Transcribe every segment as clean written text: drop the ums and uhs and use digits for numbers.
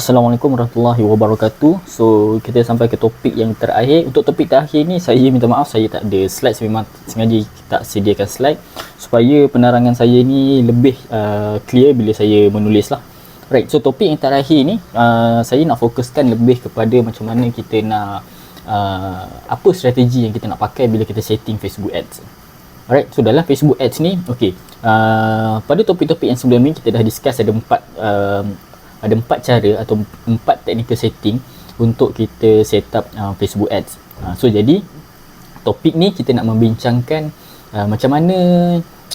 Assalamualaikum warahmatullahi wabarakatuh. So kita sampai ke topik yang terakhir. Untuk topik terakhir ni saya minta maaf, saya tak ada slide. Saya memang sengaja tak sediakan slide supaya penerangan saya ni lebih clear bila saya menulis lah. Right, so topik yang terakhir ni saya nak fokuskan lebih kepada macam mana kita nak apa strategi yang kita nak pakai bila kita setting Facebook Ads. Alright, so dalam Facebook Ads ni, okay, pada topik-topik yang sebelum ni kita dah discuss ada empat cara atau empat technical setting untuk kita set up Facebook Ads. So jadi topik ni kita nak membincangkan macam mana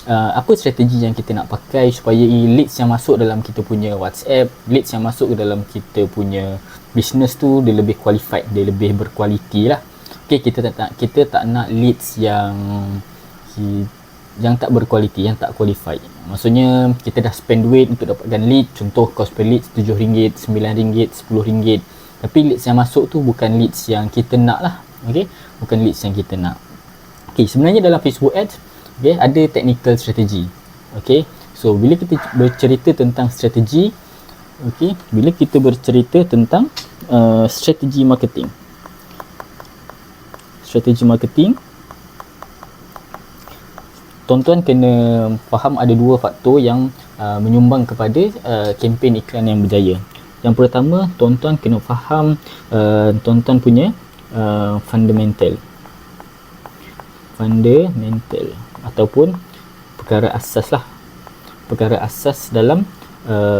apa strategi yang kita nak pakai supaya leads yang masuk dalam kita punya WhatsApp, leads yang masuk ke dalam kita punya business tu dia lebih qualified, dia lebih berkualiti lah. Okay, kita tak nak leads yang tak berkualiti, yang tak qualified. Maksudnya kita dah spend duit untuk dapatkan lead, contoh cost per lead RM7, RM9, RM10, tapi leads yang masuk tu bukan leads yang kita nak lah. Okay, bukan leads yang kita nak. Okay, sebenarnya dalam Facebook Ads, okay, ada technical strategi. Okay, so bila kita bercerita tentang strategi, okay, bila kita bercerita tentang strategi marketing, tuan-tuan kena faham ada dua faktor yang menyumbang kepada kempen iklan yang berjaya. Yang pertama, tuan-tuan kena faham tuan-tuan punya fundamental ataupun perkara asas lah, perkara asas dalam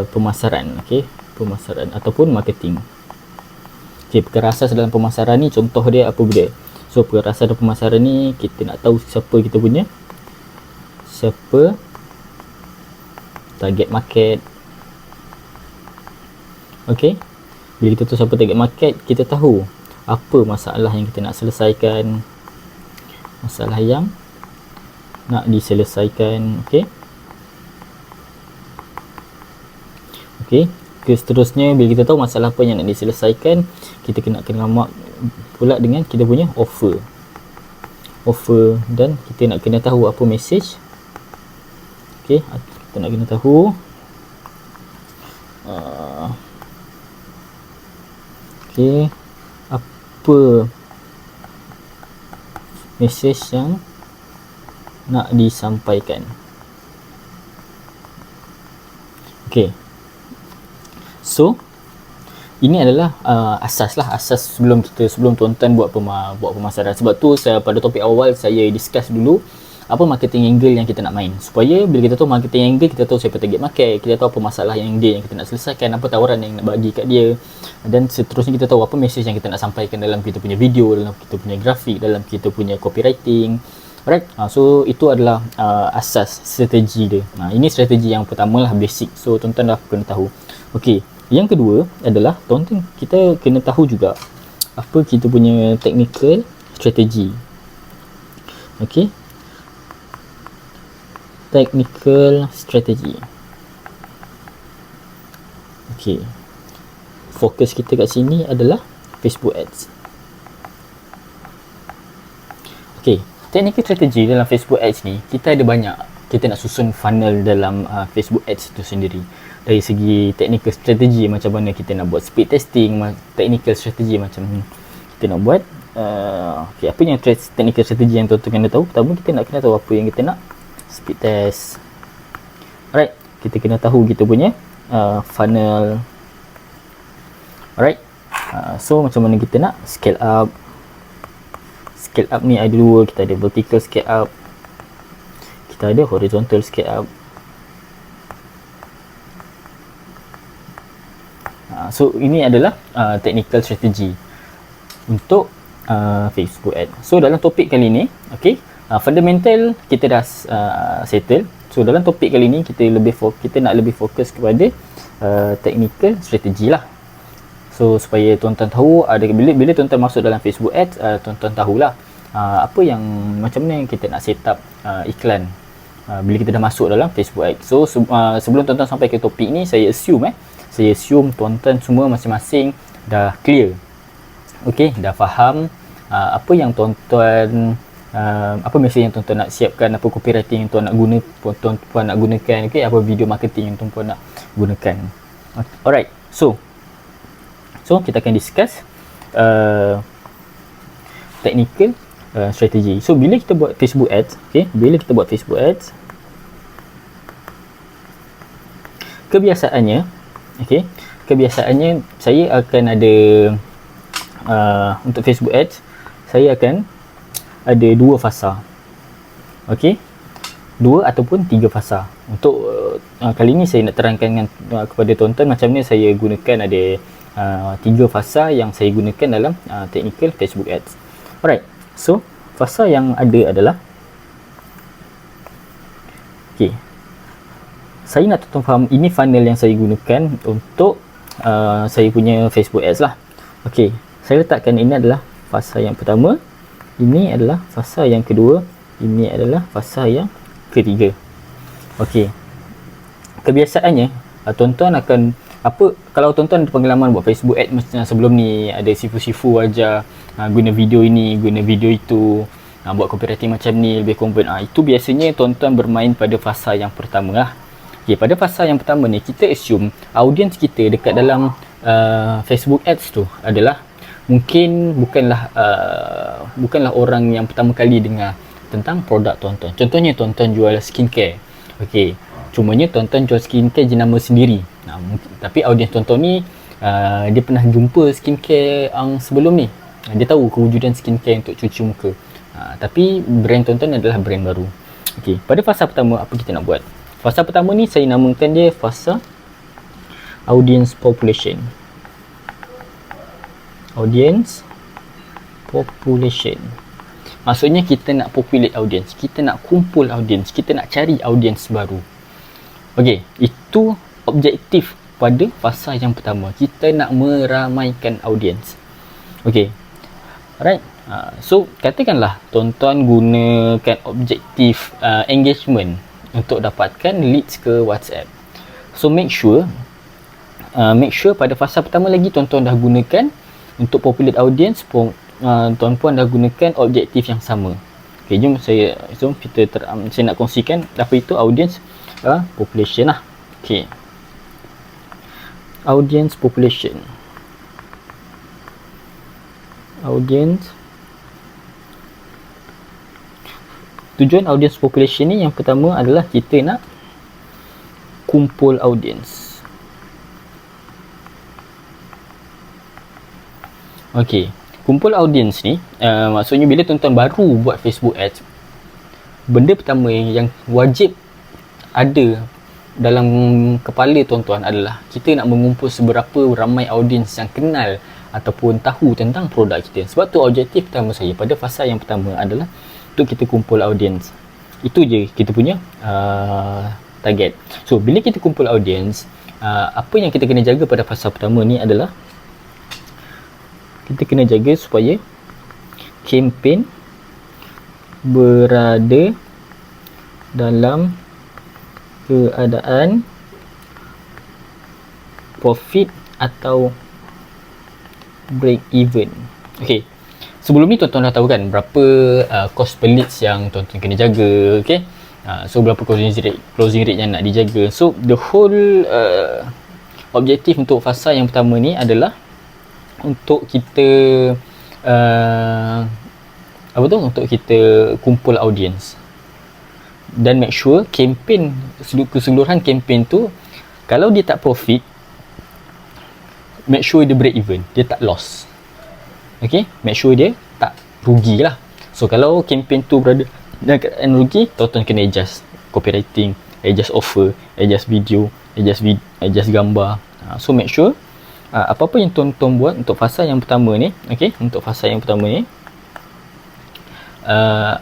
pemasaran, okey, pemasaran ataupun marketing. Okey, perkara asas dalam pemasaran ni contoh dia apa benda? So perkara asas dalam pemasaran ni kita nak tahu siapa target market. Okey, bila kita tahu siapa target market, kita tahu apa masalah yang kita nak selesaikan, masalah yang nak diselesaikan. Okey, seterusnya bila kita tahu masalah apa yang nak diselesaikan, kita kena ramak pula dengan kita punya offer, dan kita nak kena tahu apa message. Okey, kita nak kena tahu apa message yang nak disampaikan. Okey, so ini adalah asas sebelum tuan-tuan buat pemasaran. Sebab tu saya pada topik awal saya discuss dulu apa marketing angle yang kita nak main, supaya bila kita tahu marketing angle, kita tahu siapa target market, kita tahu apa masalah yang kita nak selesaikan, apa tawaran yang nak bagi kat dia, dan seterusnya kita tahu apa message yang kita nak sampaikan dalam kita punya video, dalam kita punya grafik, dalam kita punya copywriting. Alright, so itu adalah asas strategi dia. Ini strategi yang pertama lah, basic. So tuan-tuan dah kena tahu. Okey, yang kedua adalah tuan-tuan kita kena tahu juga apa kita punya technical strategi. Okey, technical strategy. Okey, fokus kita kat sini adalah Facebook Ads. Okey, technical strategy dalam Facebook Ads ni kita ada banyak. Kita nak susun funnel dalam Facebook Ads itu sendiri. Dari segi technical strategy, macam mana kita nak buat speed testing, technical strategy macam kita nak buat okey, apa yang technical strategy yang tuan-tuan kena tahu? Pertama, kita nak kena tahu apa yang kita nak speed test. Alright, kita kena tahu kita punya funnel. Alright, so macam mana kita nak scale up. Scale up ni ada dua, kita ada vertical scale up, kita ada horizontal scale up. So ini adalah technical strategy untuk Facebook Ad. So dalam topik kali ni, okey, fundamental kita dah settle. So dalam topik kali ni kita nak lebih fokus kepada technical strategy lah. So supaya tuan-tuan tahu, bila tuan-tuan masuk dalam Facebook Ads, tuan-tuan tahulah apa yang macam mana kita nak set up iklan bila kita dah masuk dalam Facebook Ads. So sebelum tuan-tuan sampai ke topik ni, saya assume tuan-tuan semua masing-masing dah clear. Okey, dah faham apa yang tuan-tuan apa mesej yang tuan-tuan nak siapkan, apa copywriting yang tuan nak gunakan, okey, apa video marketing yang tuan nak gunakan. Alright, so So kita akan discuss technical strategi. So bila kita buat Facebook ads, okay, bila kita buat Facebook ads, kebiasaannya, okay, kebiasaannya saya akan ada untuk Facebook ads, saya akan ada 2 fasa, okay, 2 ataupun 3 fasa. Untuk kali ini saya nak terangkan dengan, kepada tuan-tuan macam mana saya gunakan ada 3 fasa yang saya gunakan dalam technical Facebook ads. Alright, so fasa yang ada adalah, okay, saya nak tuan-tuan faham ini funnel yang saya gunakan untuk saya punya Facebook ads lah. Okay, saya letakkan ini adalah fasa yang pertama, ini adalah fasa yang kedua, ini adalah fasa yang ketiga. Okey, kebiasaannya tuan-tuan akan kalau tuan-tuan ada pengalaman buat Facebook ad macam sebelum ni, ada sifu-sifu ajar guna video ini, guna video itu, buat copywriting macam ni lebih convert, itu biasanya tuan-tuan bermain pada fasa yang pertama lah. Okey, pada fasa yang pertama ni kita assume audience kita dekat dalam Facebook ads tu adalah mungkin bukanlah orang yang pertama kali dengar tentang produk tuan-tuan. Contohnya tuan-tuan jual skincare. Okey, cumanya tuan-tuan jual skincare jenama sendiri. Tapi audiens tuan-tuan ni dia pernah jumpa skincare sebelum ni. Dia tahu kewujudan skincare untuk cuci muka. Tapi brand tuan-tuan adalah brand baru. Okey, pada fasa pertama apa kita nak buat? Fasa pertama ni saya namakan dia fasa audience population. Audience population. Maksudnya kita nak populate audience, kita nak kumpul audience, kita nak cari audience baru. Okey, itu objektif pada fasa yang pertama. Kita nak meramaikan audience. Okey. Alright. So katakanlah tuan-tuan gunakan objektif engagement untuk dapatkan leads ke WhatsApp. So make sure pada fasa pertama lagi tuan-tuan dah gunakan untuk populate audience, tuan-puan dah gunakan objektif yang sama. Okey, jom saya nak kongsikan apa itu audience population lah. Okey, audience population. Tujuan audience population ni yang pertama adalah kita nak kumpul audience. Okey, kumpul audience ni maksudnya bila tuan-tuan baru buat Facebook ads, benda pertama yang wajib ada dalam kepala tuan-tuan adalah kita nak mengumpul seberapa ramai audience yang kenal ataupun tahu tentang produk kita. Sebab tu objektif pertama saya pada fasa yang pertama adalah untuk kita kumpul audience. Itu je kita punya target. So bila kita kumpul audience, apa yang kita kena jaga pada fasa pertama ni adalah kita kena jaga supaya kempen berada dalam keadaan profit atau break even. Okey, sebelum ni tuan-tuan dah tahu kan berapa cost per leads yang tuan-tuan kena jaga. Okey, so berapa closing rate yang nak dijaga. So the whole objektif untuk fasa yang pertama ni adalah untuk kita untuk kita kumpul audience dan make sure kempen, keseluruhan kempen tu kalau dia tak profit, make sure dia break even, dia tak loss. Okay, make sure dia tak rugi lah. So kalau kempen tu berada dalam keadaan rugi, tuan-tuan kena adjust copywriting, adjust offer, adjust video, adjust gambar. So make sure apa-apa yang tuan-tuan buat untuk fasa yang pertama ni, okay, untuk fasa yang pertama ni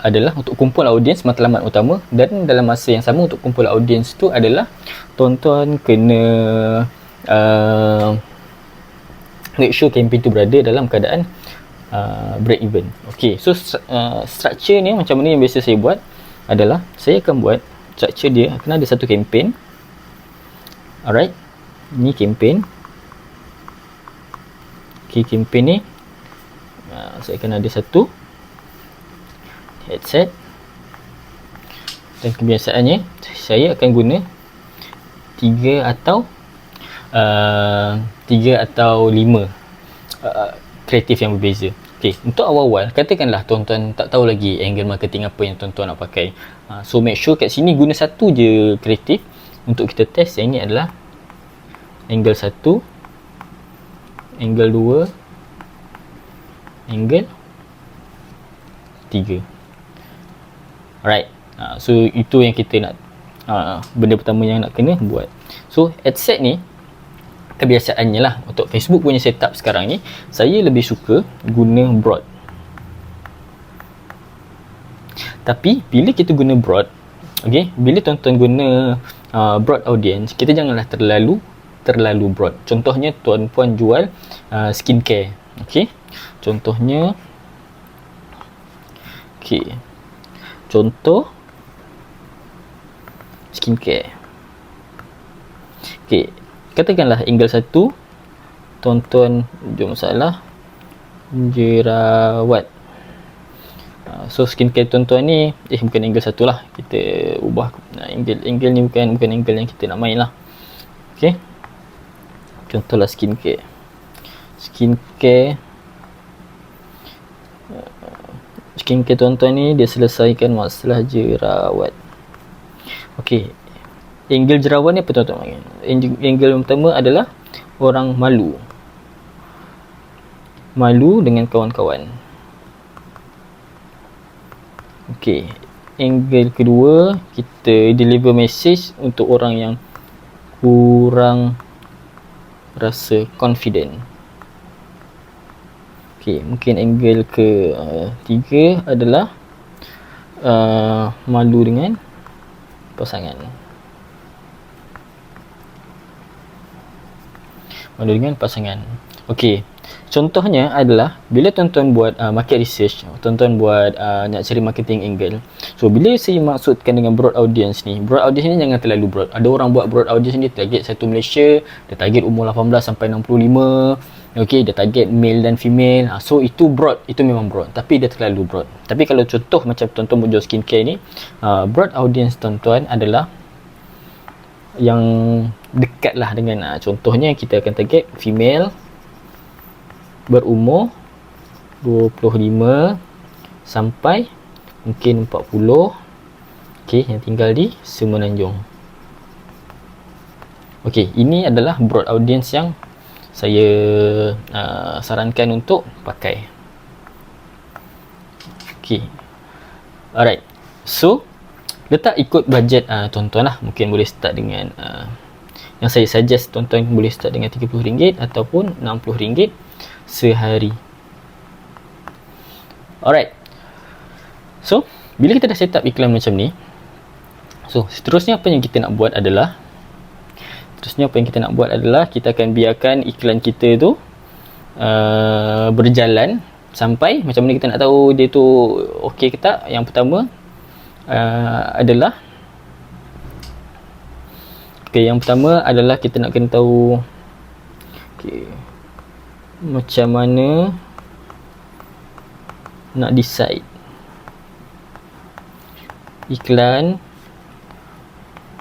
adalah untuk kumpul audiens matlamat utama, dan dalam masa yang sama untuk kumpul audiens tu adalah tuan-tuan kena make sure campaign tu berada dalam keadaan break even. Okay, so structure ni macam mana yang biasa saya buat adalah saya akan buat structure dia kena ada satu campaign. Alright, ni campaign. Okay, campaign ni saya akan ada satu headset, dan kebiasaannya saya akan guna 3 atau 5 kreatif yang berbeza. Okay, untuk awal-awal, katakanlah tuan-tuan tak tahu lagi angle marketing apa yang tuan-tuan nak pakai. So make sure kat sini guna satu je kreatif untuk kita test. Yang ini adalah angle 1, angle 2, angle 3. Alright, so itu yang kita nak, benda pertama yang nak kena buat. So adset ni kebiasaannya lah, untuk Facebook punya setup sekarang ni, saya lebih suka guna broad. Tapi bila kita guna broad, okay, bila tuan-tuan guna broad audience, kita janganlah terlalu broad. Contohnya tuan-puan jual skincare, okay, contohnya, okay, contoh skincare, okay, katakanlah angle 1, tuan-tuan jom masalah jerawat. So skincare tuan-tuan ni, bukan angle 1 lah, kita ubah angle ni, bukan angle yang kita nak main lah. Okay, contohlah skincare tuan-tuan ni dia selesaikan masalah jerawat. Okay, angle jerawat ni apa tuan-tuan? Angle yang pertama adalah orang malu dengan kawan-kawan. Okay, angle kedua, kita deliver message untuk orang yang kurang rasa confident. Okay, mungkin angle ketiga adalah malu dengan pasangan. Okey, contohnya adalah bila tuan-tuan buat market research, tuan-tuan buat nak cari marketing angle. So bila saya maksudkan dengan broad audience ni jangan terlalu broad. Ada orang buat broad audience ni target satu Malaysia, dia target umur 18 sampai 65. Okey, dia target male dan female. So itu broad, itu memang broad, tapi dia terlalu broad. Tapi kalau contoh macam tuan-tuan jual skincare ni, broad audience tuan-tuan adalah yang dekat lah dengan contohnya kita akan target female berumur 25 sampai mungkin 40, okey, yang tinggal di Semenanjung. Okey, ini adalah broad audience yang saya sarankan untuk pakai. Okey, alright, so letak ikut bajet tuan-tuan lah. Mungkin boleh start dengan yang saya suggest tuan-tuan boleh start dengan RM30 ataupun RM60 sehari. Alright, so bila kita dah set up iklan macam ni, so seterusnya apa yang kita nak buat adalah kita akan biarkan iklan kita tu berjalan sampai macam mana kita nak tahu dia tu okey ke tak. Yang pertama adalah kita nak kena tahu macam mana nak decide iklan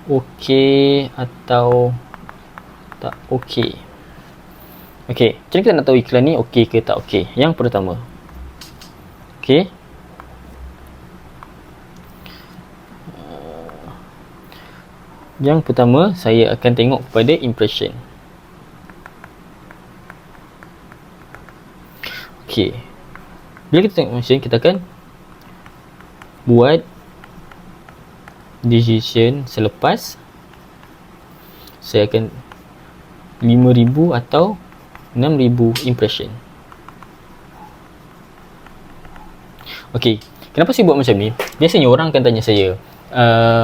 okey atau tak okey. Okey, macam mana kita nak tahu iklan ni okey ke tak okey? Yang pertama, okey, yang pertama saya akan tengok kepada impression. Okey, bila kita tengok impression, kita akan buat decision selepas saya akan 5,000 atau 6,000 impression. Okey, kenapa saya buat macam ni? Biasanya orang akan tanya saya,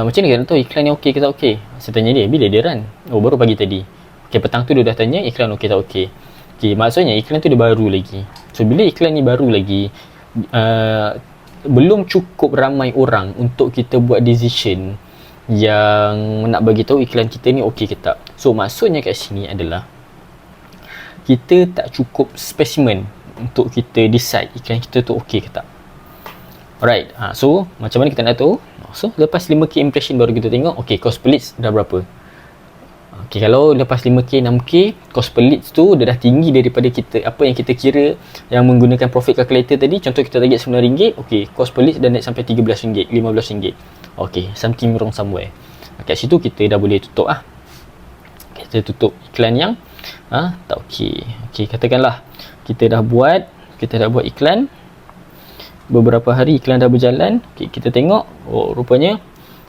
macam ni kita nak tahu iklan ni okey ke tak okey? Saya tanya dia, bila dia run? Oh, baru pagi tadi. Okey, petang tu dia dah tanya iklan okey tak okey. Okey, maksudnya iklan tu dia baru lagi. So bila iklan ni baru lagi, belum cukup ramai orang untuk kita buat decision yang nak bagi tahu iklan kita ni okey ke tak. So maksudnya kat sini adalah kita tak cukup spesimen untuk kita decide iklan kita tu okey ke tak. Alright, so macam mana kita nak tahu? So lepas 5k impression baru kita tengok okey, cost per leads dah berapa. Okey, kalau lepas 5k 6k cost per leads tu dia dah tinggi daripada kita apa yang kita kira yang menggunakan profit calculator tadi. Contoh kita target RM9, okey, cost per leads dah naik sampai RM13, RM15. Okey, something wrong somewhere. Kat situ kita dah boleh tutup ah. Kita tutup iklan yang tak okey. Okey, katakanlah kita dah buat iklan beberapa hari, iklan dah berjalan. Okey, kita tengok rupanya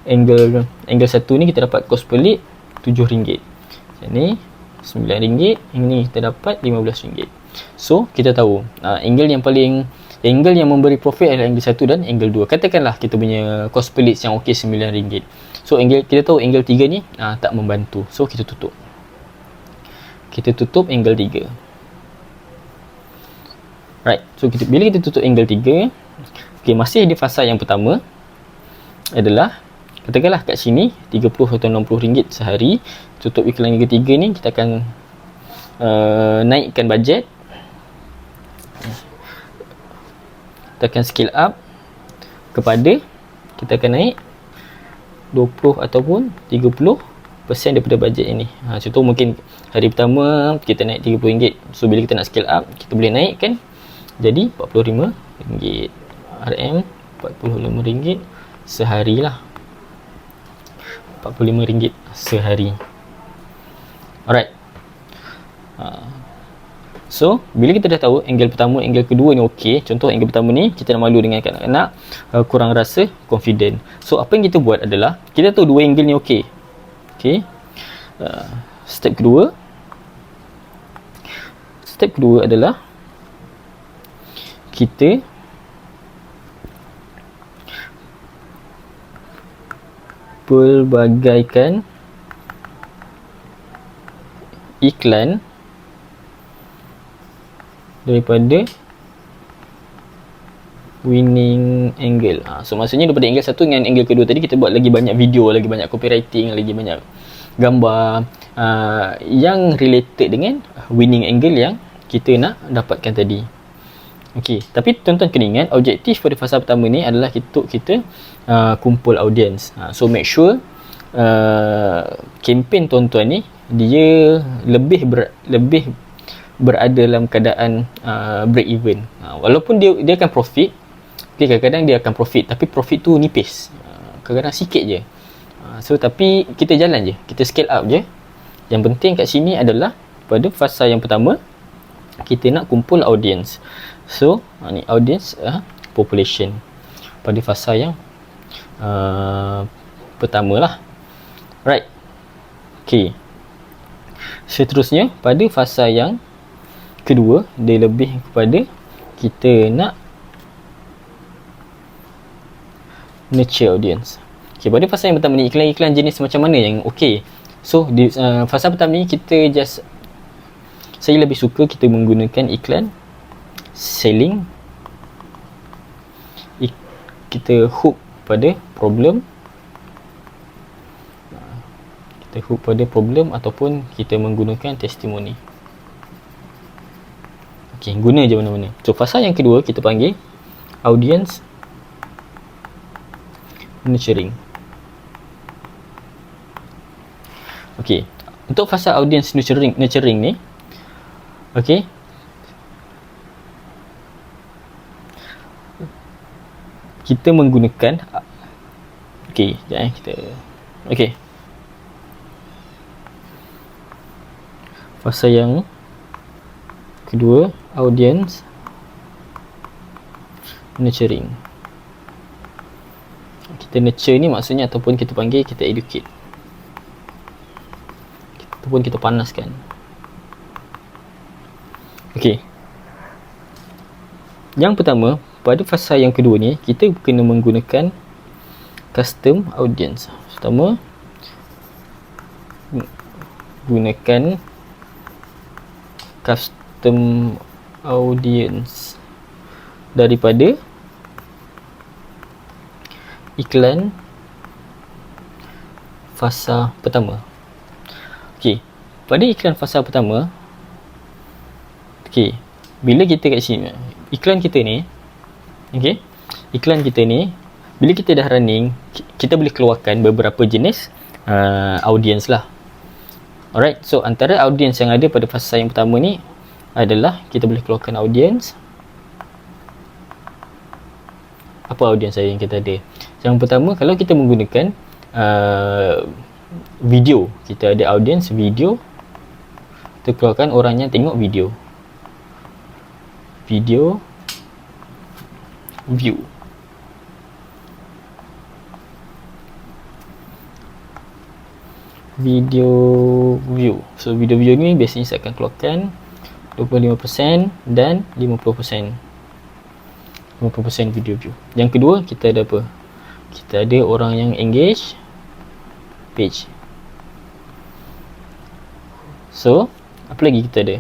angle satu ni kita dapat cost per lead RM7. Ini RM9, ini kita dapat RM15. So kita tahu angle yang memberi profit adalah angle 1 dan angle 2. Katakanlah kita punya cost per lead yang okey RM9. So kita tahu angle 3 ni tak membantu. So kita tutup. Kita tutup angle 3. Right. So bila kita tutup angle 3, okey, masih di fasa yang pertama adalah katakanlah kat sini RM30 atau RM60 sehari. Tutup iklan yang ketiga ni kita akan naikkan bajet. Kita akan scale up kepada, kita akan naik 20 ataupun 30% daripada bajet ini. Contoh mungkin hari pertama kita naik RM30. So bila kita nak scale up, kita boleh naikkan jadi RM45. RM RM45 sehari lah. RM45 sehari. Alright. So bila kita dah tahu angle pertama, angle kedua ni okey. Contoh angle pertama ni kita nak malu dengan kanak-kanak, kurang rasa confident. So apa yang kita buat adalah kita tahu dua angle ni okey. Okey. Step kedua adalah kita pelbagaikan iklan daripada winning angle. So maksudnya daripada angle satu dengan angle kedua tadi kita buat lagi banyak video, lagi banyak copywriting, lagi banyak gambar yang related dengan winning angle yang kita nak dapatkan tadi. Okey, tapi tuan-tuan kena ingat objektif pada fasa pertama ni adalah kita kumpul audience. So make sure kempen tuan-tuan ni dia lebih berada dalam keadaan break even. Walaupun dia akan profit, okay, kadang-kadang dia akan profit, tapi profit tu nipis, kadang-kadang sikit je. So tapi kita jalan je, kita scale up je. Yang penting kat sini adalah pada fasa yang pertama kita nak kumpul audience. So ni audience population pada fasa yang pertama lah. Right. Okay. Seterusnya pada fasa yang kedua dia lebih kepada kita nak nurture audience. Okay, pada fasa yang pertama ni iklan-iklan jenis macam mana yang okey. So di fasa pertama ni saya lebih suka kita menggunakan iklan selling. Kita hook pada problem. Kita hook pada problem ataupun kita menggunakan testimoni. Okey, guna je mana-mana. So fasa yang kedua kita panggil audience nurturing. Okey, untuk fasa audience nurturing ni, okey, kita menggunakan okey, fasa yang kedua audience nurturing. Kita nurture ni maksudnya ataupun kita panggil kita educate ataupun kita panaskan. Okey, yang pertama pada fasa yang kedua ni kita kena menggunakan custom audience. Pertama gunakan custom audience daripada iklan fasa pertama. Okey, pada iklan fasa pertama, okey, bila kita kat sini iklan kita ni, okey, iklan kita ni bila kita dah running, kita boleh keluarkan beberapa jenis audience lah. Alright, so antara audience yang ada pada fasa yang pertama ni adalah kita boleh keluarkan audience. Apa audience saya yang kita ada? Yang pertama, kalau kita menggunakan video, kita ada audience video, kita keluarkan orang yang tengok video. Video view. Video view. So video view ni biasanya saya akan keluarkan 25% dan 50%. 50% video view. Yang kedua, kita ada apa? Kita ada orang yang engage page. So apa lagi kita ada?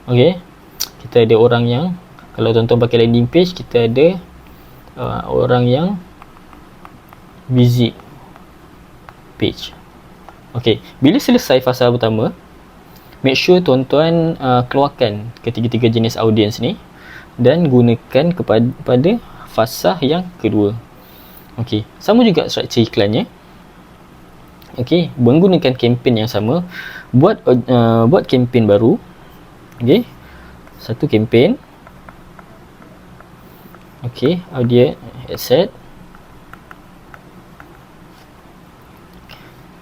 Okay, kita ada orang yang, kalau tuan-tuan pakai landing page, kita ada orang yang visit page. Okay, bila selesai fasa pertama, make sure tuan-tuan keluarkan ketiga-tiga jenis audience ni dan gunakan pada fasa yang kedua. Okay, sama juga struktur iklannya. Okay, menggunakan kempen yang sama, buat kempen baru. Okay, satu kempen. Okay, audio headset.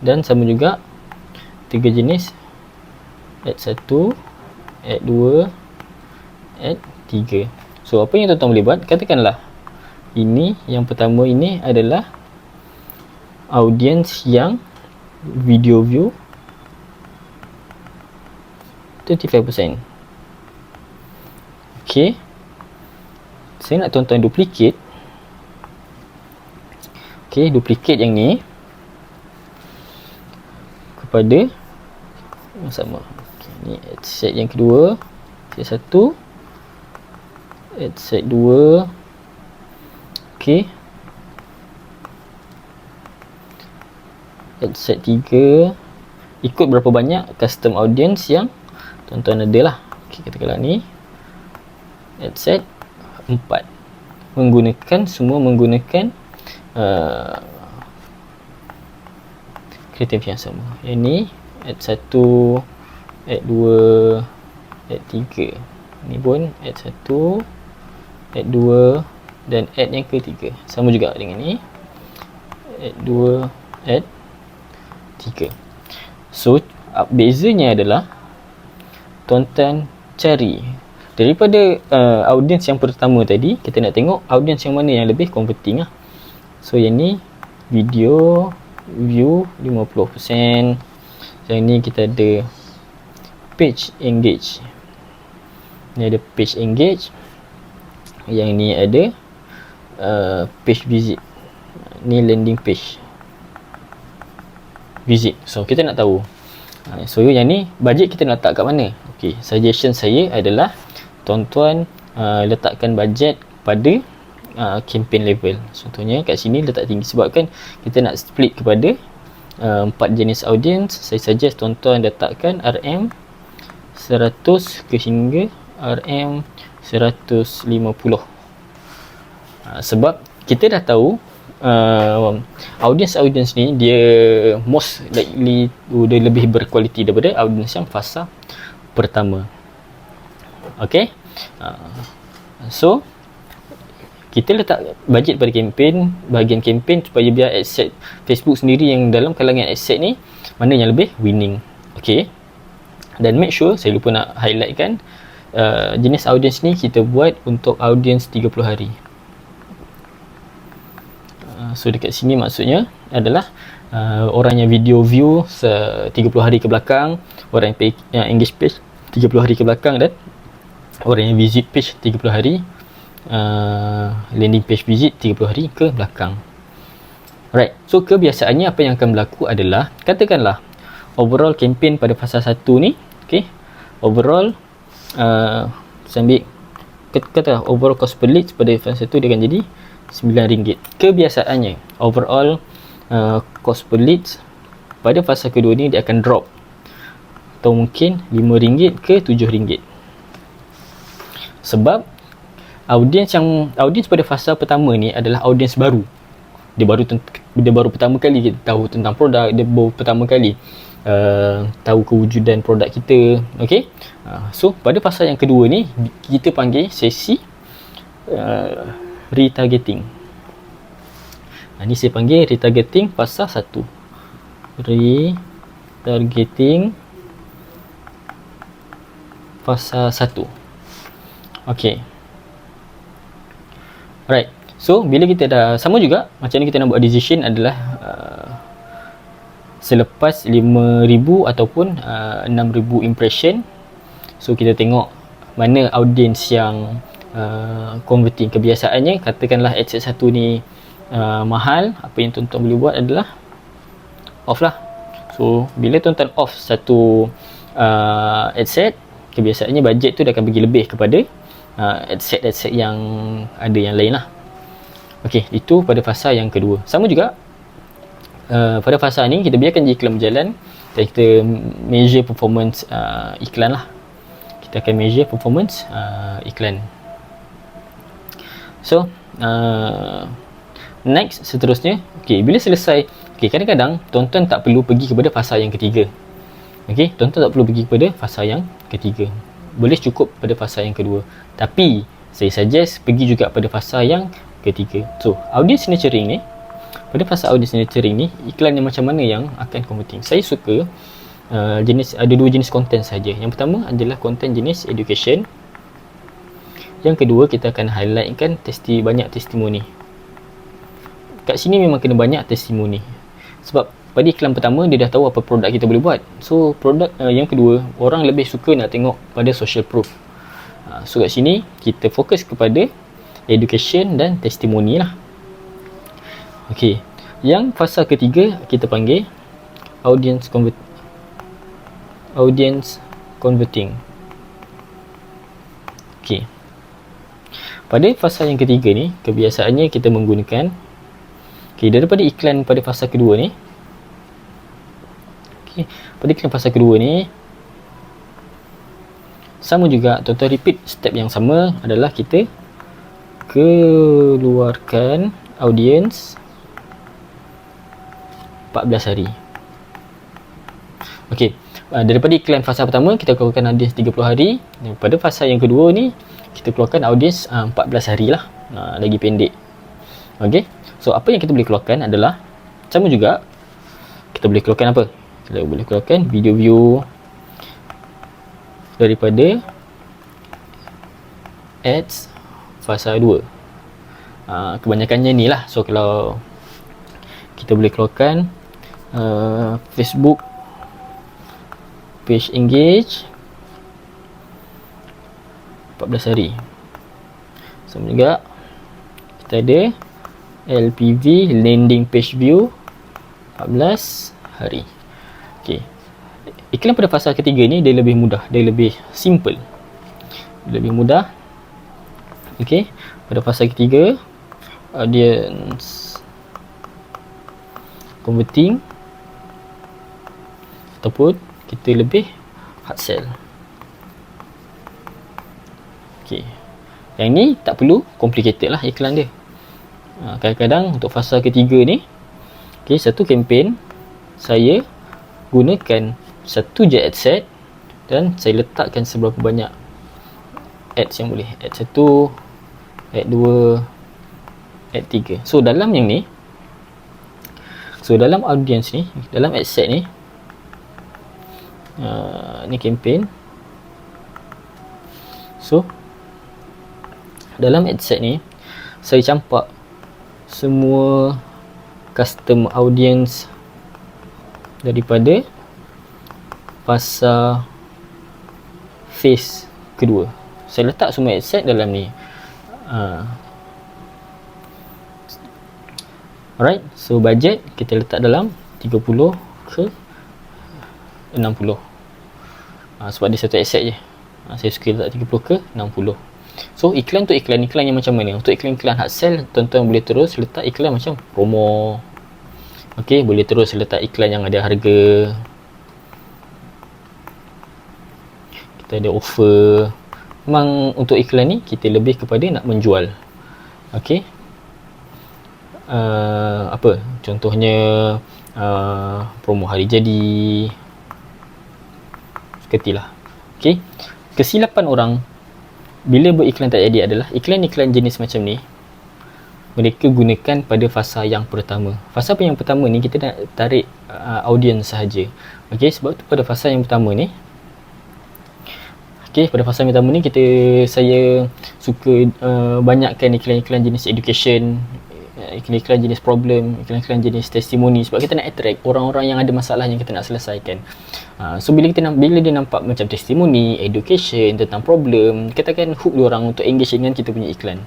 Dan sama juga tiga jenis, ad 1, ad 2, ad 3. So apa yang tuan-tuan boleh buat, katakanlah ini yang pertama ini adalah audience yang video view 35%. Okay, saya nak tuan-tuan duplicate. Okay, duplicate yang ni kepada yang sama. Okay, ni ad set yang kedua, set 1, ad set 2. Okay, ad set 3. Ikut berapa banyak custom audience yang tuan-tuan ada lah. Okay, katakanlah ni ad set 4. Semua menggunakan kreatif yang sama. Yang ni ad 1, ad 2, ad 3. Ni pun ad 1, ad 2 dan ad yang ketiga. Sama juga dengan ni, ad 2, ad 3. So bezanya adalah tuan-tuan cari daripada audience yang pertama tadi, kita nak tengok audience yang mana yang lebih converting lah. So yang ni video view 50%. Yang ni kita ada page engage. Ni ada page engage. Yang ni ada page visit. Ni landing page visit. So kita nak tahu, so yang ni budget kita nak letak kat mana? Okay, suggestion saya adalah tuan-tuan letakkan budget pada campaign level. Contohnya kat sini letak tinggi, sebabkan kita nak split kepada 4 jenis audience. Saya suggest tuan-tuan letakkan RM 100 ke hingga RM 150. Sebab kita dah tahu audience ni dia most likely dia lebih berkualiti daripada audience yang fasa pertama. Okay, so kita letak budget pada kempen, bahagian kempen, supaya biar adset Facebook sendiri yang dalam kalangan adset ni mana yang lebih winning. Okay, dan make sure, saya lupa nak highlightkan, jenis audience ni kita buat untuk audience 30 hari. So dekat sini maksudnya adalah orang yang video view 30 hari ke belakang, orang yang engage page 30 hari ke belakang, dan orang yang visit page 30 hari, landing page visit 30 hari ke belakang. Alright, so kebiasaannya apa yang akan berlaku adalah, katakanlah overall campaign pada fasa 1 ni, okay, overall saya ambil kata overall cost per lead pada fasa 1 dia akan jadi RM9. Kebiasaannya overall cost per leads pada fasa kedua ni dia akan drop, atau mungkin RM5 ke RM7. Sebab audience pada fasa pertama ni adalah audience baru. Dia baru dia baru pertama kali kita tahu tentang produk, dia baru pertama kali tahu kewujudan produk kita. Okey, so pada fasa yang kedua ni kita panggil sesi retargeting. Ni saya panggil retargeting fasa 1. Retargeting fasa 1. Okey. Alright. So bila kita dah sama juga macam ni, kita nak buat decision adalah selepas 5,000 ataupun 6,000 impression. So kita tengok mana audience yang converting. Kebiasaannya katakanlah adset satu ni mahal, apa yang tuan-tuan boleh buat adalah off lah. So bila tuan-tuan off satu adset, kebiasaannya budget tu dah akan bagi lebih kepada adset yang ada yang lain lah. Okey, itu pada fasa yang kedua. Sama juga pada fasa ni kita biarkan je iklan berjalan dan kita measure performance iklan lah. Kita akan measure performance iklan. So next, seterusnya, okey, bila selesai, okey, kadang-kadang tuan-tuan tak perlu pergi kepada fasa yang ketiga. Okey, tuan-tuan tak perlu pergi kepada fasa yang ketiga. Boleh cukup pada fasa yang kedua. Tapi saya suggest pergi juga pada fasa yang ketiga. So, audience nurturing ni, pada fasa audience nurturing ni, iklan yang macam mana yang akan converting? Saya suka ada dua jenis konten saja. Yang pertama adalah konten jenis education. Yang kedua, kita akan highlightkan banyak testimoni. Kat sini memang kena banyak testimoni. Sebab pada iklan pertama dia dah tahu apa produk kita boleh buat. So produk yang kedua, orang lebih suka nak tengok pada social proof. So kat sini kita fokus kepada education dan testimoni lah. Okey, yang fasa ketiga kita panggil audience converting. Okey, pada fasa yang ketiga ni kebiasaannya kita menggunakan, daripada iklan pada fasa kedua ni, pada iklan fasa kedua ni sama juga, tuan-tuan repeat step yang sama, adalah kita keluarkan audience 14 hari. Okey, daripada iklan fasa pertama kita keluarkan audience 30 hari. Pada fasa yang kedua ni kita keluarkan audience 14 hari lah, lagi pendek. Okey, so apa yang kita boleh keluarkan adalah sama juga, kita boleh keluarkan apa? Kita boleh keluarkan video view daripada ads fasa 2. Kebanyakannya ni lah. So kalau kita boleh keluarkan Facebook page engage 14 hari. Sama juga kita ada LPV landing page view 14 hari. Okey, iklan pada fasa ketiga ni dia lebih mudah, dia lebih simple, lebih mudah. Okey, pada fasa ketiga audience converting ataupun kita lebih hard sell. Okey, yang ni tak perlu complicated lah iklan dia. Kadang-kadang untuk fasa ketiga ni, okey, satu kempen saya gunakan satu je adset dan saya letakkan seberapa banyak ads yang boleh. Ad 1, ad 2, ad 3. So dalam yang ni, so dalam audience ni, dalam adset ni, ni campaign. So dalam adset ni saya campak semua custom audience daripada fasa phase kedua. Saya letak semua adset dalam ni. Alright, so budget kita letak dalam 30 ke 60. Sebab dia satu adset je. Saya suka letak 30 ke 60. So iklan untuk iklan yang macam mana? Untuk iklan hard sell, tuan-tuan boleh terus letak iklan macam promo. Okey, boleh terus letak iklan yang ada harga. Kita ada offer. Memang untuk iklan ni kita lebih kepada nak menjual. Okey. apa contohnya, promo hari jadi, sepertilah. Okey, kesilapan orang bila beriklan tak jadi adalah iklan-iklan jenis macam ni mereka gunakan pada fasa yang pertama. Fasa yang pertama ni kita nak tarik audience sahaja. Okey, sebab tu pada fasa yang pertama ni, pada fasa yang pertama ni saya suka banyakkan iklan-iklan jenis education, iklan-iklan jenis problem, iklan-iklan jenis testimoni, sebab kita nak attract orang-orang yang ada masalah yang kita nak selesaikan. So bila dia nampak macam testimoni, education, tentang problem, kita akan hook dia orang untuk engage dengan kita punya iklan.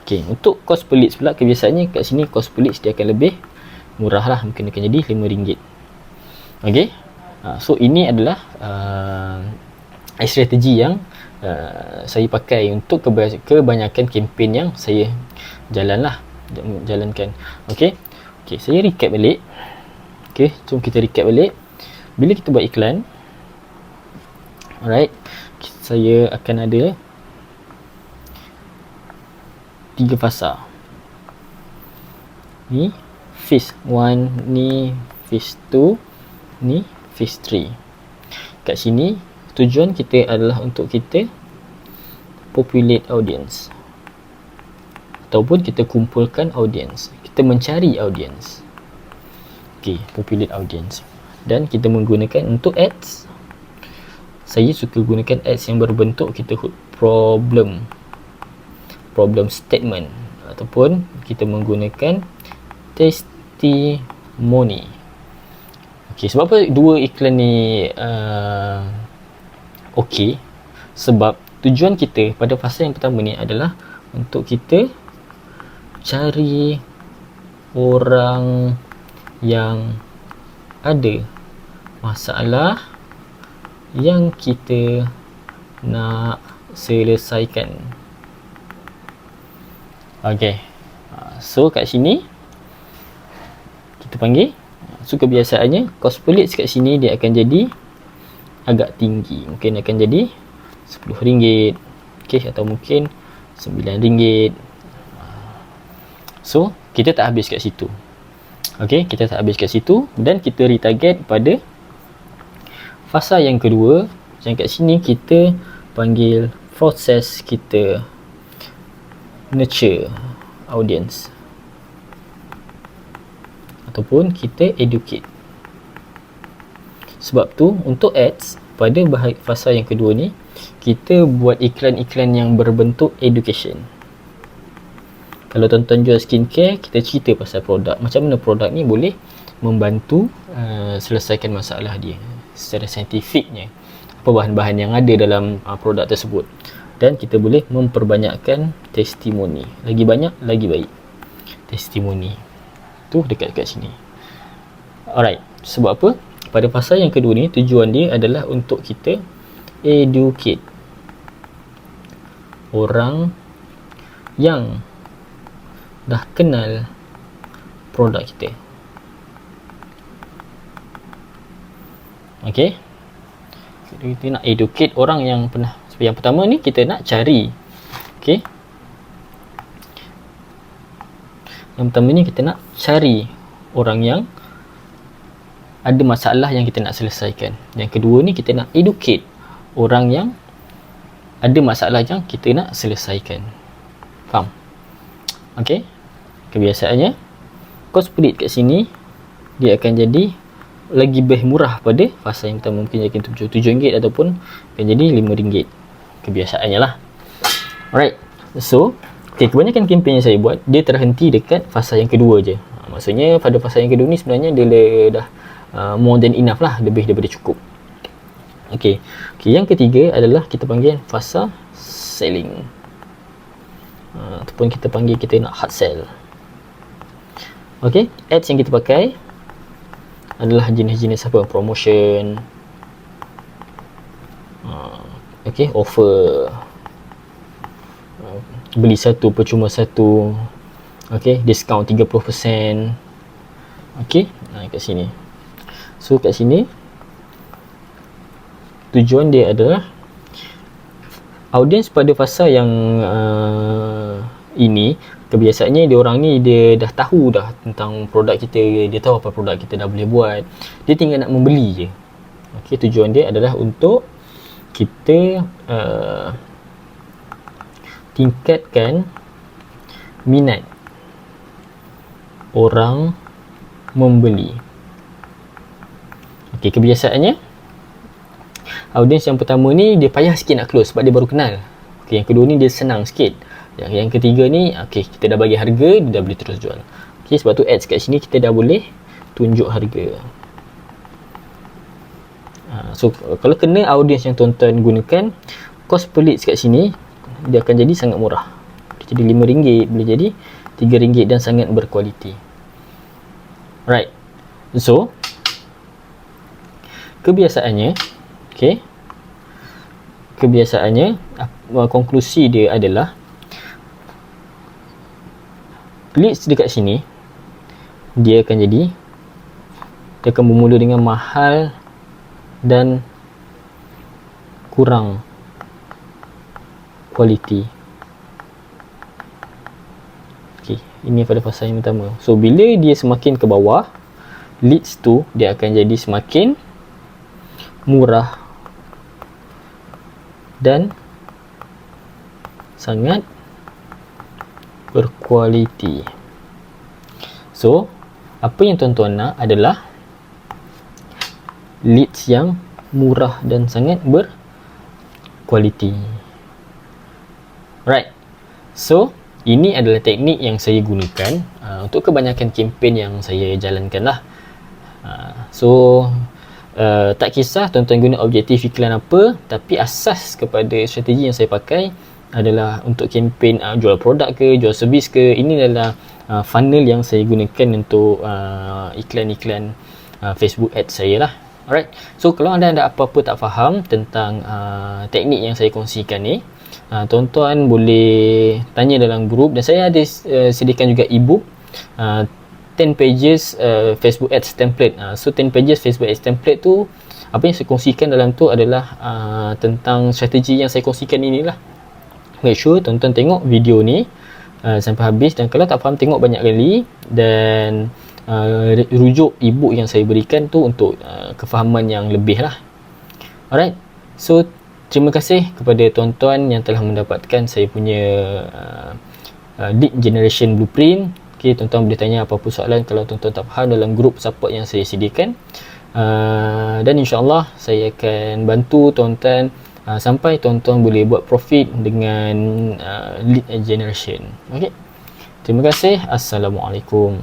Okey, untuk kos per leads pula, kebiasaannya kat sini kos per leads dia akan lebih murah lah, mungkin akan jadi RM5. Okey, so ini adalah strategi yang saya pakai untuk kebanyakan kempen yang saya jalankan. Okey, saya recap balik. Okey, jom kita recap balik. Bila kita buat iklan, alright, saya akan ada 3 fasa. Ni phase 1, ni phase 2, ni phase 3. Kat sini tujuan kita adalah untuk kita populate audience, ataupun kita kumpulkan audience, kita mencari audience. Okey, populate audience. Dan kita menggunakan untuk ads, saya suka gunakan ads yang berbentuk kita hook problem statement, ataupun kita menggunakan testimoni. Okey, sebab apa dua iklan ni okey? Sebab tujuan kita pada fasa yang pertama ni adalah untuk kita cari orang yang ada masalah yang kita nak selesaikan. Okey, so kat sini kita panggil, so kebiasaannya cost per leads kat sini dia akan jadi agak tinggi, mungkin akan jadi RM10, okey, atau mungkin RM9. So kita tak habis kat situ. Okey, kita tak habis kat situ, dan kita retarget pada fasa yang kedua, yang kat sini kita panggil proses kita nurture audience, ataupun kita educate. Sebab tu untuk ads pada fasa yang kedua ni, kita buat iklan-iklan yang berbentuk education. Kalau tuan-tuan jual skincare, kita cerita pasal produk, macam mana produk ni boleh membantu selesaikan masalah dia secara saintifiknya, apa bahan-bahan yang ada dalam produk tersebut. Dan kita boleh memperbanyakkan testimoni, lagi banyak lagi baik testimoni tu dekat sini. Alright, sebab apa pada fasa yang kedua ni tujuan dia adalah untuk kita educate orang yang dah kenal produk kita. Okey, kita nak educate orang yang pernah. Yang pertama ni kita nak cari, okey, yang pertama ni kita nak cari orang yang ada masalah yang kita nak selesaikan. Yang kedua ni kita nak educate orang yang ada masalah yang kita nak selesaikan. Faham? Okey, kebiasaannya cost per lead kat sini dia akan jadi lagi lebih murah pada fasa yang pertama, mungkin jadi RM7 ataupun akan jadi RM5, kebiasaannya lah. Alright, so kebanyakan kempen yang saya buat dia terhenti dekat fasa yang kedua je. Maksudnya pada fasa yang kedua ni sebenarnya dia dah more than enough lah, lebih daripada cukup. Okey, yang ketiga adalah kita panggil fasa selling, ataupun kita panggil kita nak hard sell. Okey, ads yang kita pakai adalah jenis-jenis apa? Promotion, okey, offer, beli satu percuma satu, okey, diskaun 30%. Okey, kat sini. So kat sini tujuan dia adalah audience pada fasa yang ini kebiasaannya dia orang ni dia dah tahu dah tentang produk kita, dia tahu apa produk kita dah boleh buat, dia tinggal nak membeli je. Okey, tujuan dia adalah untuk kita tingkatkan minat orang membeli. Okey, kebiasaannya audiens yang pertama ni dia payah sikit nak close sebab dia baru kenal. Okey, yang kedua ni dia senang sikit. Yang ketiga ni okey, kita dah bagi harga, dia dah boleh terus jual. Okey, sebab tu ads kat sini kita dah boleh tunjuk harga. So kalau kena audiens yang tuan-tuan gunakan, kos per leads kat sini dia akan jadi sangat murah. Dia jadi RM5 boleh jadi RM3 dan sangat berkualiti. Right. So kebiasaannya, okey, kebiasaannya konklusi dia adalah leads dekat sini dia akan bermula dengan mahal dan kurang kualiti. Okey, ini pada fasa yang pertama. So bila dia semakin ke bawah, leads tu dia akan jadi semakin murah dan sangat berkualiti. So apa yang tuan-tuan nak adalah leads yang murah dan sangat berkualiti. Right. So ini adalah teknik yang saya gunakan untuk kebanyakan kempen yang saya jalankan lah. Tak kisah tuan-tuan guna objektif iklan apa, tapi asas kepada strategi yang saya pakai adalah untuk kempen jual produk ke, jual servis ke. Ini adalah funnel yang saya gunakan untuk iklan-iklan Facebook ads saya lah. Alright. So kalau anda ada apa-apa tak faham tentang teknik yang saya kongsikan ni, tuan-tuan boleh tanya dalam grup, dan saya ada sediakan juga ebook 10 pages Facebook ads template. So 10 pages Facebook ads template tu, apa yang saya kongsikan dalam tu adalah tentang strategi yang saya kongsikan inilah. Make sure tuan-tuan tengok video ni sampai habis, dan kalau tak faham tengok banyak kali, dan rujuk ebook yang saya berikan tu untuk kefahaman yang lebih lah. Alright. So terima kasih kepada tuan-tuan yang telah mendapatkan saya punya lead generation blueprint. Okay, tuan-tuan boleh tanya apa-apa soalan kalau tuan-tuan tak faham dalam grup support yang saya sediakan, dan insyaAllah saya akan bantu tuan-tuan sampai tuan-tuan boleh buat profit dengan lead generation. Okay, terima kasih. Assalamualaikum.